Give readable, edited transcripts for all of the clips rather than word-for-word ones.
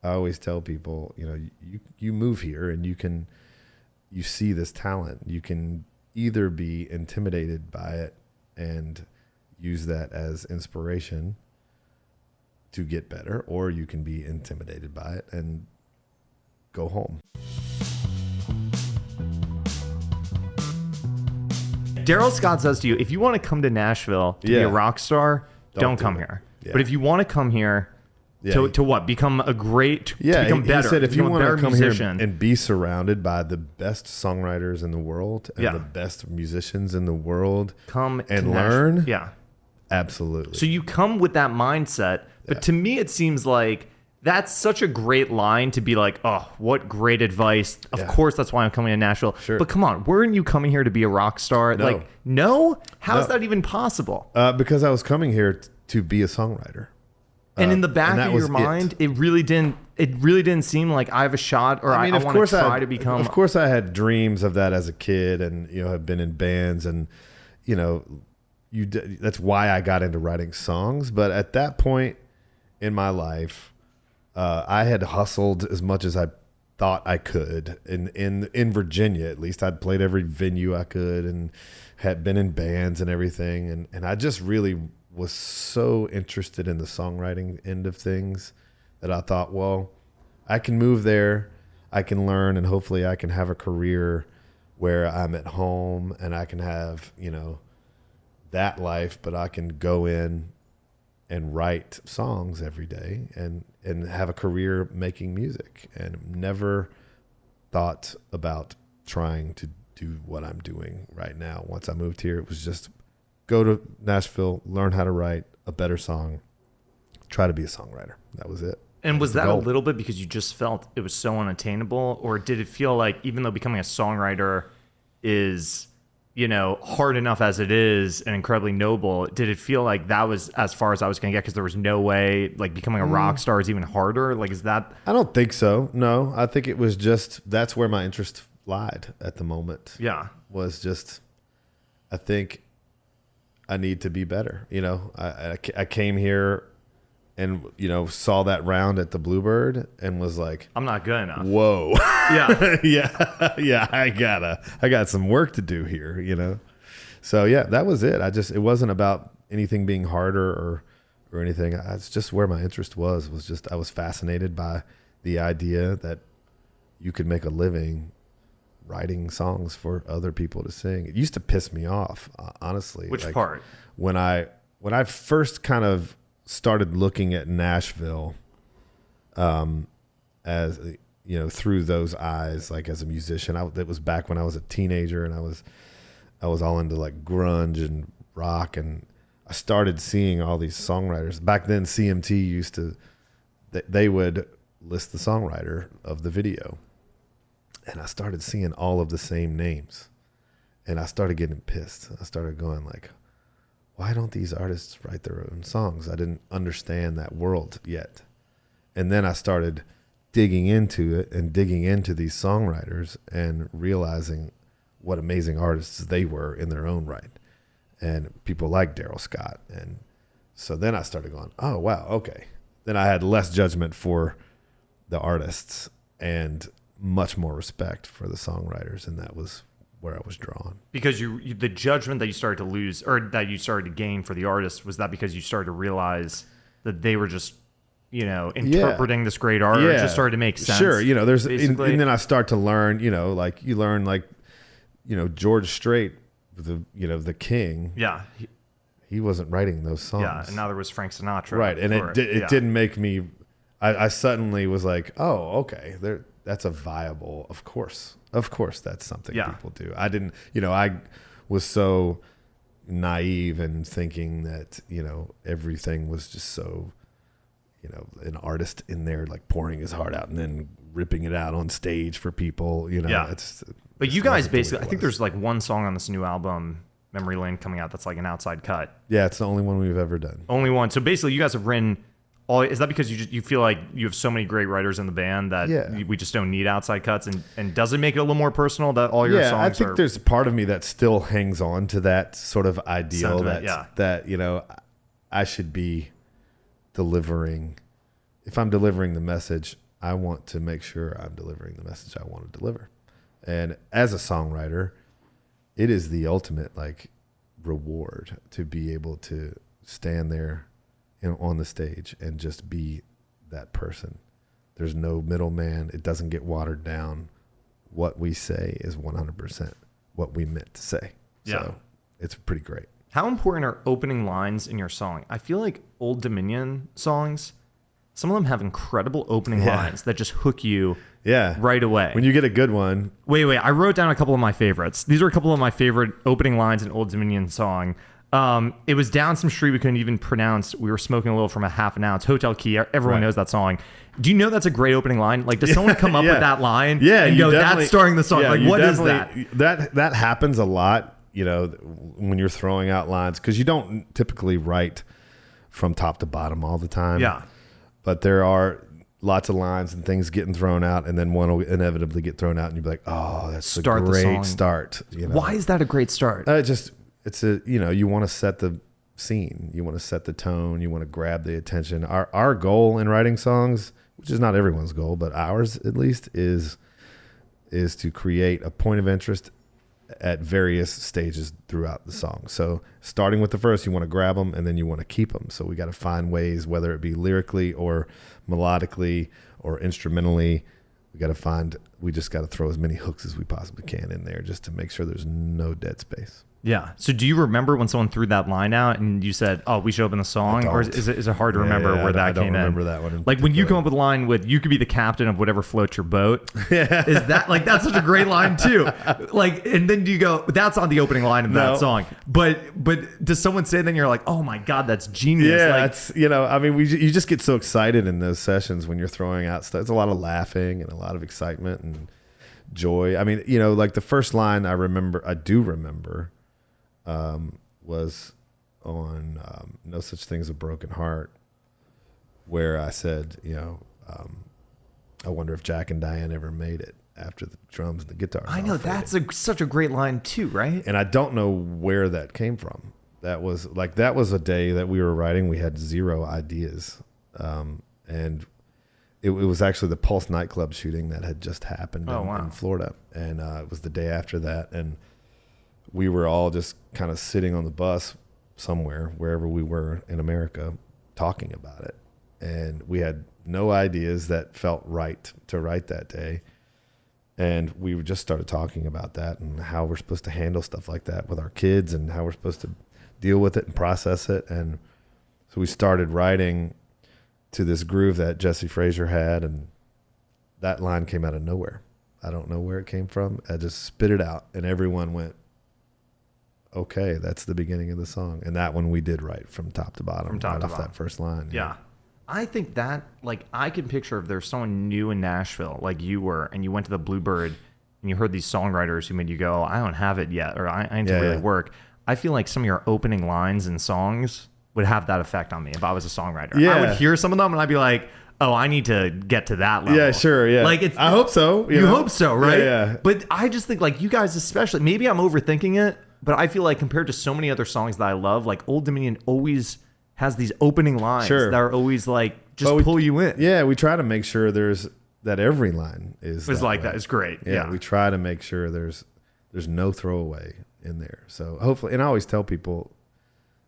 I always tell people, you move here and you see this talent. You can either be intimidated by it and use that as inspiration to get better, or you can be intimidated by it and go home. Darryl Scott says to you, if you want to come to Nashville to be a rock star, don't come here. Yeah. But if you want to come here to what? Become a great, to become better. He said if you want to come musician. here and be surrounded by the best songwriters in the world and the best musicians in the world, come and learn. Nashville. Yeah. Absolutely. So you come with that mindset. But to me, it seems like that's such a great line to be like, oh, what great advice. Of course, that's why I'm coming to Nashville. Sure. But come on, weren't you coming here to be a rock star? No. Like, no? How's that even possible? Because I was coming here to be a songwriter. And in the back of your mind, it really didn't seem like I have a shot, or I want to try to become. Of course, I had dreams of that as a kid, and have been in bands, and that's why I got into writing songs. But at that point in my life, I had hustled as much as I thought I could in Virginia. At least I'd played every venue I could and had been in bands and everything, and I just really was so interested in the songwriting end of things that I thought, well, I can move there, I can learn, and hopefully I can have a career where I'm at home and I can have, that life, but I can go in and write songs every day and have a career making music, and never thought about trying to do what I'm doing right now. Once I moved here, it was just go to Nashville, learn how to write a better song, try to be a songwriter. That was it. And was that a little bit because you just felt it was so unattainable, or did it feel like even though becoming a songwriter is, hard enough as it is and incredibly noble, did it feel like that was as far as I was going to get because there was no way, like, becoming a rock star is even harder? Like, is that? I don't think so. No, I think it was just, that's where my interest lied at the moment. Yeah. Was just, I think I need to be better. I came here and, saw that round at the Bluebird and was like, I'm not good enough. Whoa. Yeah. yeah. I got some work to do here, So yeah, that was it. It wasn't about anything being harder or anything. It's just where my interest was just, I was fascinated by the idea that you could make a living writing songs for other people to sing. It used to piss me off, honestly. Which part? When I first kind of started looking at Nashville, as through those eyes, like as a musician. It was back when I was a teenager, and I was all into like grunge and rock, and I started seeing all these songwriters. Back then, CMT they would list the songwriter of the video. And I started seeing all of the same names, and I started getting pissed. I started going like, why don't these artists write their own songs? I didn't understand that world yet. And then I started digging into it and digging into these songwriters and realizing what amazing artists they were in their own right. And people like Darryl Scott. And so then I started going, oh, wow, okay. Then I had less judgment for the artists and much more respect for the songwriters, and that was where I was drawn. Because the judgment that you started to lose, or that you started to gain for the artists, was that because you started to realize that they were just, interpreting this great art, or just started to make sense? Sure, and then I start to learn, like you learn, like, George Strait, the king. Yeah. He wasn't writing those songs. Yeah, and now there was Frank Sinatra. Right, and it didn't make me. I suddenly was like, oh, okay, that's a viable. Of course, that's something people do. I didn't, I was so naive and thinking that everything was just so, an artist in there like pouring his heart out and then ripping it out on stage for people. But you guys basically, I think there's like one song on this new album, Memory Lane, coming out that's like an outside cut. Yeah, it's the only one we've ever done. Only one. So basically, you guys have written. Is that because you feel like you have so many great writers in the band that we just don't need outside cuts? And does it make it a little more personal that all your songs are... I think there's a part of me that still hangs on to that sort of ideal that I should be delivering. If I'm delivering the message, I want to make sure I'm delivering the message I want to deliver. And as a songwriter, it is the ultimate like reward to be able to stand there on the stage and just be that person. There's no middleman. It doesn't get watered down. What we say is 100% what we meant to say. Yeah. So it's pretty great. How important are opening lines in your song? I feel like Old Dominion songs, some of them have incredible opening lines that just hook you right away. When you get a good one. Wait. I wrote down a couple of my favorites. These are a couple of my favorite opening lines in Old Dominion song. It was down some street we couldn't even pronounce. We were smoking a little from a half an ounce. Hotel Key. Everyone knows that song. Do you know that's a great opening line? Like, does someone come up with that line? Yeah, and go, that's starting the song. Like, what is that? That happens a lot, you know, when you're throwing out lines, because you don't typically write from top to bottom all the time. Yeah. But there are lots of lines and things getting thrown out, and then one will inevitably get thrown out, and you'll be like, oh, that's a great start. You know? Why is that a great start? It's a, you know, you want to set the scene, you want to set the tone, you want to grab the attention. Our goal in writing songs, which is not everyone's goal, but ours at least, is to create a point of interest at various stages throughout the song. So starting with the verse, you want to grab them and then you want to keep them. So we got to find ways, whether it be lyrically or melodically or instrumentally, we just got to throw as many hooks as we possibly can in there just to make sure there's no dead space. Yeah. So do you remember when someone threw that line out and you said, oh, we should open the song? Or is it hard to remember where that came in? I don't remember that one. Like when you come up with a line with, you could be the captain of whatever floats your boat. Is that like, that's such a great line too. Like, and then you go, that's on the opening line of that song. But does someone say then you're like, oh my God, that's genius. Yeah, like, it's, you know, I mean, you just get so excited in those sessions when you're throwing out stuff. It's a lot of laughing and a lot of excitement and joy. I mean, you know, like the first line I do remember, was on No Such Thing as a Broken Heart, where I said, you know, I wonder if Jack and Diane ever made it after the drums and the guitars. I know, that's such a great line too, right? And I don't know where that came from. That was a day that we were writing. We had zero ideas. And it was actually the Pulse nightclub shooting that had just happened in Florida. And it was the day after that. And we were all just kind of sitting on the bus somewhere, wherever we were in America, talking about it. And we had no ideas that felt right to write that day. And we just started talking about that and how we're supposed to handle stuff like that with our kids and how we're supposed to deal with it and process it. And so we started writing to this groove that Jesse Frazier had, and that line came out of nowhere. I don't know where it came from. I just spit it out, and everyone went, okay, that's the beginning of the song. And that one we did right from top to bottom, right off that first line. Yeah. I think that, like, I can picture if there's someone new in Nashville, like you were, and you went to the Bluebird and you heard these songwriters who made you go, I don't have it yet, or I need to really work. I feel like some of your opening lines in songs would have that effect on me if I was a songwriter. Yeah. I would hear some of them and I'd be like, oh, I need to get to that level. Yeah, sure, yeah. Like I hope so. You hope so, right? Yeah. But I just think, like, you guys especially, maybe I'm overthinking it, but I feel like compared to so many other songs that I love, like Old Dominion always has these opening lines that are always like, just pull you in. Yeah, we try to make sure that every line is like that. It's great. Yeah. We try to make sure there's no throwaway in there. So hopefully, and I always tell people,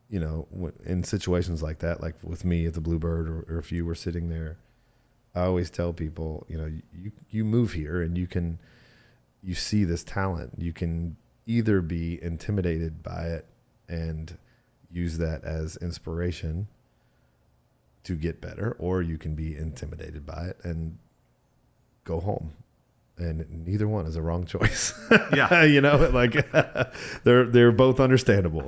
you know, in situations like that, like with me at the Bluebird, or if you were sitting there, I always tell people, you know, you move here and you see this talent. You can either be intimidated by it and use that as inspiration to get better, or you can be intimidated by it and go home. And neither one is a wrong choice. Yeah. You know, like they're both understandable.